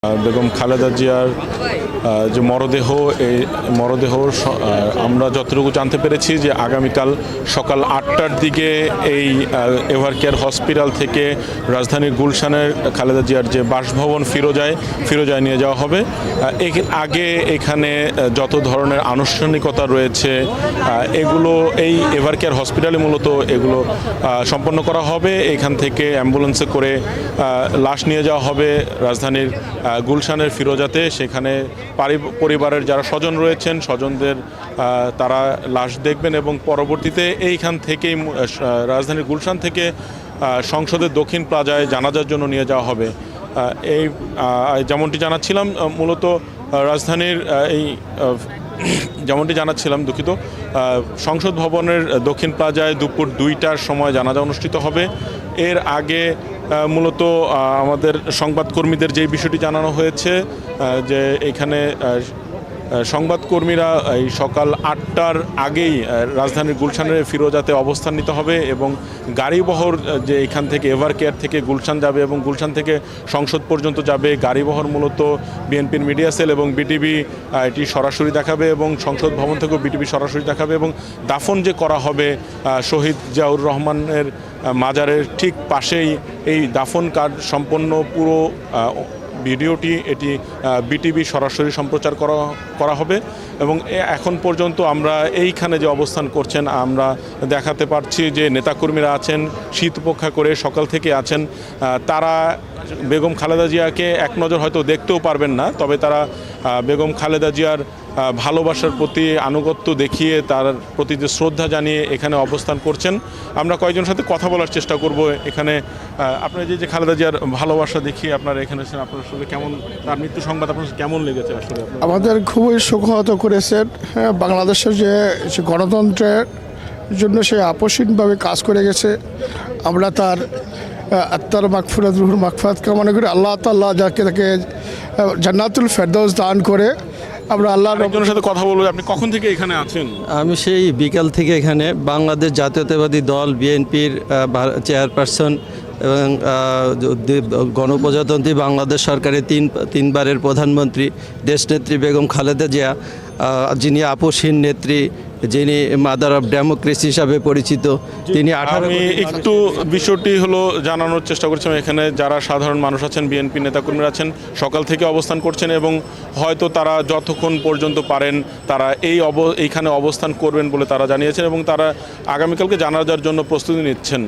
বেগম খালেদা জিয়ার যে মরদেহ, এই মরদেহ আমরা যতটুকু জানতে পেরেছি যে আগামীকাল সকাল 8টার দিকে এই এভারকেয়ার হসপিটাল থেকে রাজধানীর গুলশানের খালেদা জিয়ার যে বাসভবন ফিরোজায় নিয়ে যাওয়া হবে। এর আগে এখানে যত ধরনের আনুষ্ঠানিকতা রয়েছে এগুলো এই এভারকেয়ার হসপিটালে মূলত এগুলো সম্পন্ন করা হবে। এখান থেকে অ্যাম্বুলেন্সে করে লাশ নিয়ে যাওয়া হবে রাজধানীর গুলশানের ফিরোজাতে। সেখানে পরিবারের যারা স্বজন রয়েছেন স্বজনদের তারা লাশ দেখবেন এবং পরবর্তীতে এইখান থেকেই রাজধানীর গুলশান থেকে সংসদের দক্ষিণ প্লাজায় জানাজার জন্য নিয়ে যাওয়া হবে। এই যেমনটি জানাচ্ছিলাম মূলত রাজধানীর যেমনটি জানাচ্ছিলাম দুঃখিত, সংসদ ভবনের দক্ষিণ প্লাজায় দুপুর 2টার সময় জানাজা অনুষ্ঠিত হবে। এর আগে মূলত আমাদের সংবাদকর্মীদের যেই বিষয়টি জানানো হয়েছে যে এখানে সংবাদকর্মীরা এই সকাল 8টার আগেই রাজধানীর গুলশানের ফিরোজাতে অবস্থান নিতে হবে এবং গাড়িবহর যে এখান থেকে এভারকেয়ার থেকে গুলশান যাবে এবং গুলশান থেকে সংসদ পর্যন্ত যাবে, গাড়িবহর মূলত বিএনপির মিডিয়া সেল এবং বিটিভি এটি সরাসরি দেখাবে এবং সংসদ ভবন থেকেও বিটিভি সরাসরি দেখাবে এবং দাফন যে করা হবে শহীদ জিয়াউর রহমানের মাজারের ঠিক পাশেই এই দাফন কাজ সম্পন্ন পুরো ভিডিওটি এটি বিটিভি সরাসরি সম্প্রচার করা হবে এবং এখন পর্যন্ত আমরা এইখানে যে অবস্থান করছেন আমরা দেখাতে পারছি যে নেতাকর্মীরা আছেন শীত উপেক্ষা করে সকাল থেকে আছেন। তারা বেগম খালেদা জিয়াকে এক নজর হয়তো দেখতেও পারবেন না, তবে তারা বেগম খালেদা জিয়ার ভালোবাসার প্রতি আনুগত্য দেখিয়ে তার প্রতি যে শ্রদ্ধা জানিয়ে এখানে অবস্থান করছেন। আমরা কয়েকজনের সাথে কথা বলার চেষ্টা করব। এখানে আপনার যে খালেদা জিয়ার ভালোবাসা দেখিয়ে আপনারা এখানে এসেছেন, আপনার আসলে কেমন, তার মৃত্যু সংবাদ আপনার কেমন লেগেছে? আসলে আমাদের খুবই শোকাহত করেছেন। হ্যাঁ, বাংলাদেশের যে গণতন্ত্রের জন্য সে আপসহীনভাবে কাজ করে গেছে। আমরা তার আত্মার মাগফিরাত, রুহুর মাগফিরাত কামনা করি। আল্লাহ তাআলা যাকে তাকে জান্নাতুল ফেরদৌস দান করে। আমরা আল্লাহর সাথে কথা বলবো। আপনি কখন থেকে এখানে আছেন? আমি সেই বিকাল থেকে এখানে বাংলাদেশ জাতীয়তাবাদী দল বিএনপির চেয়ারপারসন এবং গণপ্রজাতন্ত্রী বাংলাদেশ সরকারের তিনবারের প্রধানমন্ত্রী দেশনেত্রী বেগম খালেদা জিয়া, যিনি আপসহীন নেত্রী, যিনি মাদার অফ ডেমোক্রেসি হিসাবে পরিচিত, তিনি আমি একটু বিষয়টি হলো জানানোর চেষ্টা করছিলাম। এখানে যারা সাধারণ মানুষ আছেন, বিএনপি নেতাকর্মীরা আছেন, সকাল থেকে অবস্থান করছেন এবং হয়তো তারা যতক্ষণ পর্যন্ত পারেন তারা এইখানে অবস্থান করবেন বলে তারা জানিয়েছেন এবং তারা আগামীকালকে জানাজার জন্য প্রস্তুতি নিচ্ছেন।